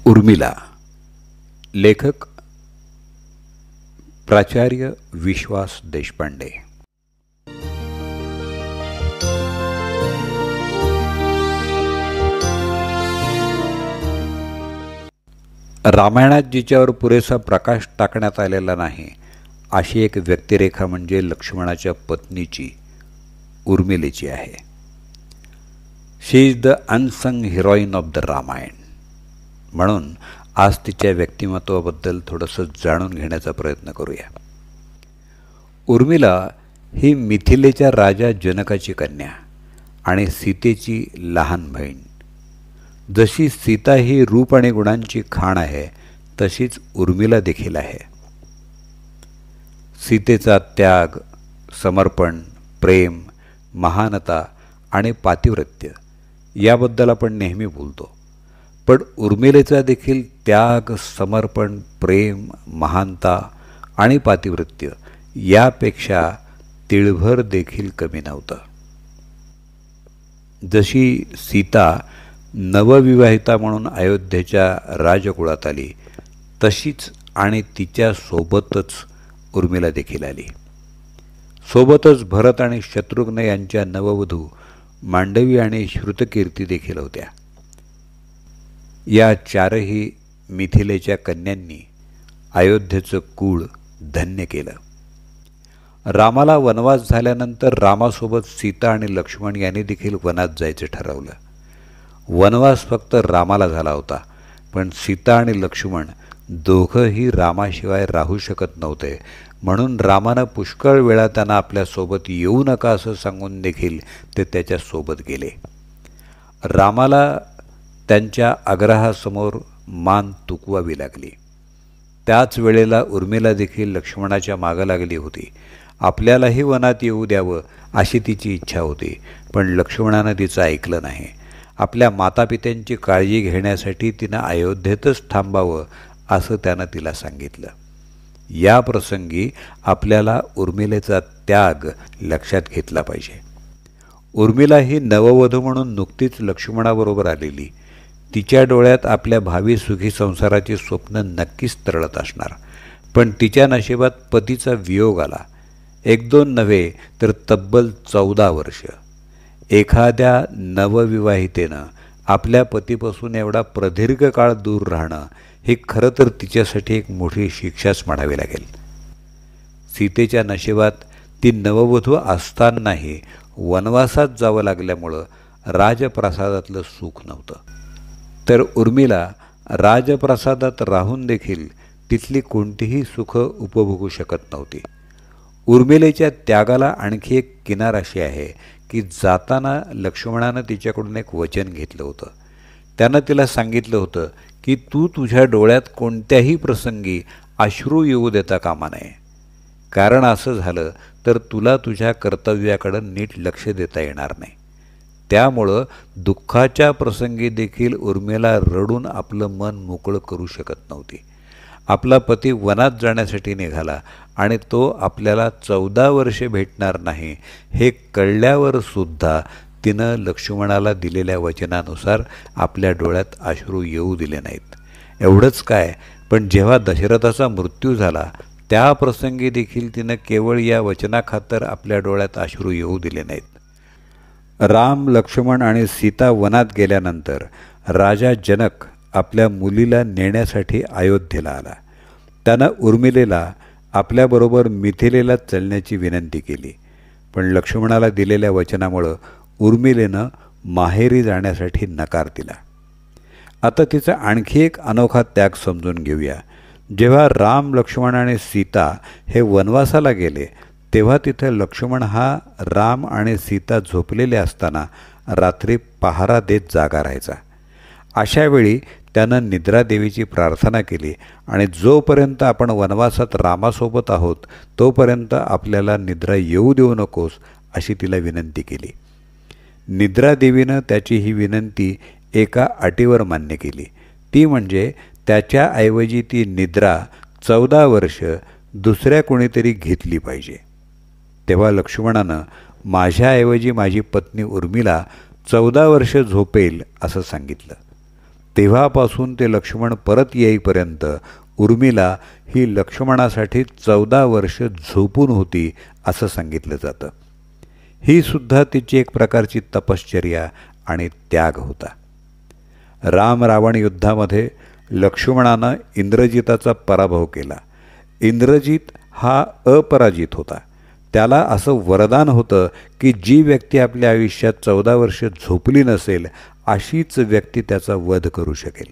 उर्मिला. लेखक प्राचार्य विश्वास देशपांडे. रामायणात जिच्यावर पुरेसा प्रकाश टाकण्यात आलेला नाही अशी एक व्यक्तिरेखा म्हणजे लक्ष्मणाच्या पत्नीची, उर्मिलेची आहे. She is the unsung heroine of the Ramayana. म्हणून आज तिच्या व्यक्तिमत्वाबद्दल थोडंसं जाणून घेण्याचा प्रयत्न करूया. उर्मिला ही मिथिलेच्या राजा जनकाची कन्या आणि सीतेची लहान बहीण. जशी सीता ही रूप आणि गुणांची खाण आहे तशीच उर्मिला देखील आहे. सीतेचा त्याग, समर्पण, प्रेम, महानता आणि पातिव्रत्य याबद्दल आपण नेहमी बोलतो, पण उर्मिलेचा देखील त्याग, समर्पण, प्रेम, महानता आणि पातिव्रत्य यापेक्षा तिळभर देखील कमी नव्हतं. जशी सीता नवविवाहिता म्हणून अयोध्येच्या राजकुळात आली तशीच आणि तिच्या सोबतच उर्मिला देखील आली. सोबतच भरत आणि शत्रुघ्न यांच्या नववधू मांडवी आणि श्रुतकीर्ती देखील होत्या. या चारही मिथिलेच्या कन्यांनी अयोध्येचं कुळ धन्य केलं. रामाला वनवास झाल्यानंतर रामासोबत सीता आणि लक्ष्मण यांनी देखील वनात जायचं ठरवलं. वनवास फक्त रामाला झाला होता, पण सीता आणि लक्ष्मण दोघंही रामाशिवाय राहू शकत नव्हते. म्हणून रामानं पुष्कळ वेळा त्यांना आपल्यासोबत येऊ नका असं सांगून देखील ते त्याच्यासोबत गेले. रामाला त्यांच्या आग्रहासमोर मान तुकवावी लागली. त्याच वेळेला उर्मिला देखील लक्ष्मणाच्या मागं लागली होती. आपल्यालाही वनात येऊ द्यावं अशी तिची इच्छा होती, पण लक्ष्मणानं तिचं ऐकलं नाही. आपल्या मातापित्यांची काळजी घेण्यासाठी तिनं अयोध्येतच थांबावं असं त्यानं तिला सांगितलं. या प्रसंगी आपल्याला उर्मिलेचा त्याग लक्षात घेतला पाहिजे. उर्मिला ही नववधू म्हणून नुकतीच लक्ष्मणाबरोबर आलेली. तिच्या डोळ्यात आपल्या भावी सुखी संसाराची स्वप्न नक्कीच तरळत असणार, पण तिच्या नशिबात पतीचा वियोग आला. 1-2 नव्हे तर तब्बल 14 वर्ष. एखाद्या नवविवाहितेनं आपल्या पतीपासून एवढा प्रदीर्घ काळ दूर राहणं ही खरं तर तिच्यासाठी एक मोठी शिक्षाच म्हणावी लागेल. सीतेच्या नशिबात ती नववधू असतानाही वनवासात जावं लागल्यामुळं राजप्रासादातलं सुख नव्हतं. तर उर्मिला राजप्रासादात राहून देखील तिथली कोणतीही सुख उपभोगू शकत नव्हती. उर्मिलेच्या त्यागाला आणखी एक किनार अशी आहे की जाताना लक्ष्मणानं तिच्याकडून एक वचन घेतलं होतं. त्यानं तिला सांगितलं होतं की तू तुझ्या डोळ्यात कोणत्याही प्रसंगी अश्रू येऊ देता कामा नये, कारण असं झालं तर तुला तुझ्या कर्तव्याकडं नीट लक्ष देता येणार नाही. त्यामुळं दुःखाच्या प्रसंगी देखील उर्मिला रडून आपलं मन मोकळं करू शकत नव्हती. आपला पती वनात जाण्यासाठी निघाला आणि तो आपल्याला 14 वर्षे भेटणार नाही हे कळल्यावर सुद्धा तिनं लक्ष्मणाला दिलेल्या वचनानुसार आपल्या डोळ्यात अश्रू येऊ दिले नाहीत. एवढंच काय, पण जेव्हा दशरथाचा मृत्यू झाला त्या प्रसंगी देखील तिनं केवळ या वचनाखातर आपल्या डोळ्यात अश्रू येऊ दिले नाहीत. राम, लक्ष्मण आणि सीता वनात गेल्यानंतर राजा जनक आपल्या मुलीला नेण्यासाठी अयोध्येला आला. त्यानं उर्मिलेला आपल्याबरोबर मिथिलेला चलण्याची विनंती केली, पण लक्ष्मणाला दिलेल्या वचनामुळं उर्मिलेनं माहेरी जाण्यासाठी नकार दिला. आता तिचा आणखी एक अनोखा त्याग समजून घेऊया. जेव्हा राम, लक्ष्मण आणि सीता हे वनवासाला गेले तेव्हा तिथे लक्ष्मण हा राम आणि सीता झोपलेले असताना रात्री पहारा देत जागा राहायचा. अशावेळी त्यानं निद्रादेवीची प्रार्थना केली आणि जोपर्यंत आपण वनवासात रामासोबत आहोत तोपर्यंत आपल्याला निद्रा येऊ देऊ नकोस अशी तिला विनंती केली. निद्रादेवीनं त्याची ही विनंती एका अटीवर मान्य केली. ती म्हणजे त्याच्याऐवजी ती निद्रा 14 वर्ष दुसऱ्या कोणीतरी घेतली पाहिजे. तेव्हा लक्ष्मणानं माझ्याऐवजी माझी पत्नी उर्मिला 14 वर्ष झोपेल असं सांगितलं. तेव्हापासून ते लक्ष्मण परत येईपर्यंत उर्मिला ही लक्ष्मणासाठी 14 वर्ष झोपून होती असं सांगितलं जातं. ही सुद्धा तिची एक प्रकारची तपश्चर्या आणि त्याग होता. राम रावण युद्धामध्ये लक्ष्मणानं इंद्रजिताचा पराभव केला. इंद्रजित हा अपराजित होता. त्याला असं वरदान होतं की जी व्यक्ती आपल्या आयुष्यात 14 वर्ष झोपली नसेल अशीच व्यक्ती त्याचा वध करू शकेल.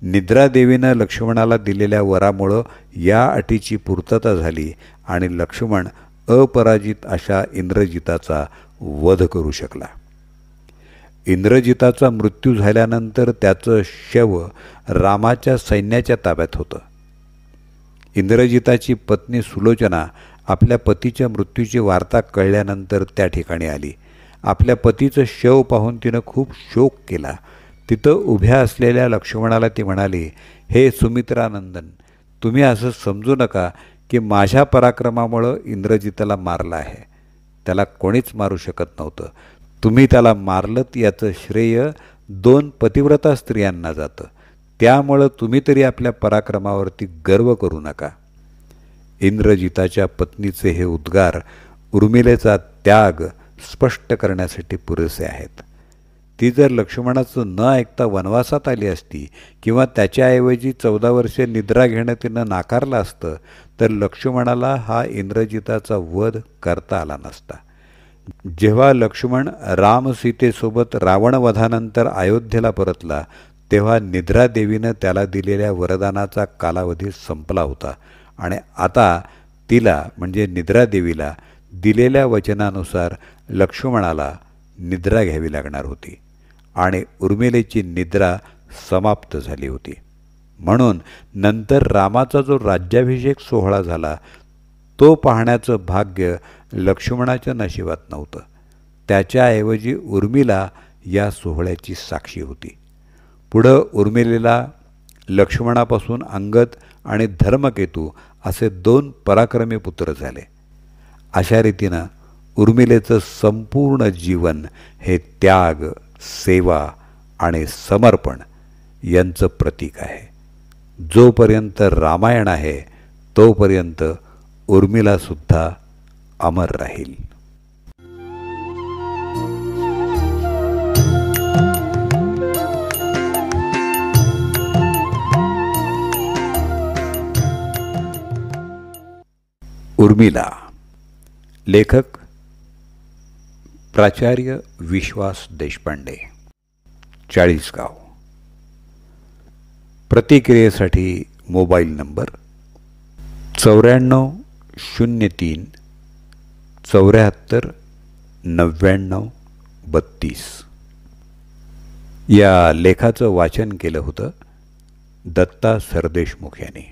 निद्रादेवीनं लक्ष्मणाला दिलेल्या वरामुळं या अटीची पूर्तता झाली आणि लक्ष्मण अपराजित अशा इंद्रजिताचा वध करू शकला. इंद्रजिताचा मृत्यू झाल्यानंतर त्याचं शव रामाच्या सैन्याच्या ताब्यात होतं. इंद्रजिताची पत्नी सुलोचना आपल्या पतीच्या मृत्यूची वार्ता कळल्यानंतर त्या ठिकाणी आली. आपल्या पतीचं शव पाहून तिनं खूप शोक केला. तिथं उभ्या असलेल्या लक्ष्मणाला ती म्हणाली, हे सुमित्रानंदन, तुम्ही असं समजू नका की माझ्या पराक्रमामुळं इंद्रजिताला मारलं आहे. त्याला कोणीच मारू शकत नव्हतं. तुम्ही त्याला मारलंत याचं श्रेय 2 पतिव्रता स्त्रियांना जातं. त्यामुळं तुम्ही तरी आपल्या पराक्रमावरती गर्व करू नका. इंद्रजिताच्या पत्नीचे हे उद्गार उर्मिलेचा त्याग स्पष्ट करण्यासाठी पुरेसे आहेत. ती जर लक्ष्मणाचं न ऐकता वनवासात आली असती किंवा त्याच्याऐवजी 14 वर्षे निद्रा घेणं तिनं नाकारलं असतं तर लक्ष्मणाला हा इंद्रजिताचा वध करता आला नसता. जेव्हा लक्ष्मण रामसीतेसोबत रावणवधानंतर अयोध्येला परतला तेव्हा निद्रादेवीनं त्याला दिलेल्या वरदानाचा कालावधी संपला होता आणि आता तिला म्हणजे निद्रादेवीला दिलेल्या वचनानुसार लक्ष्मणाला निद्रा घ्यावी लागणार होती आणि उर्मिलेची निद्रा समाप्त झाली होती. म्हणून नंतर रामाचा जो राज्याभिषेक सोहळा झाला तो पाहण्याचं भाग्य लक्ष्मणाच्या नशिबात नव्हतं. त्याच्याऐवजी उर्मिला या सोहळ्याची साक्षी होती. पुढं उर्मिलेला लक्ष्मणापासून अंगद आणि धर्मकेतू असे 2 पराक्रमी पुत्र झाले. अशा रीतीनं उर्मिलेचं संपूर्ण जीवन हे त्याग, सेवा आणि समर्पण यांचं प्रतीक आहे. जोपर्यंत रामायण आहे तोपर्यंत उर्मिलासुद्धा अमर राहील. उर्मिला. लेखक प्राचार्य विश्वास देशपांडे, चाळीसगाव. प्रतिक्रियेसाठी मोबाईल नंबर 9403 74 99 32. या लेखाचं वाचन केलं होतं दत्ता सरदेशमुख यांनी.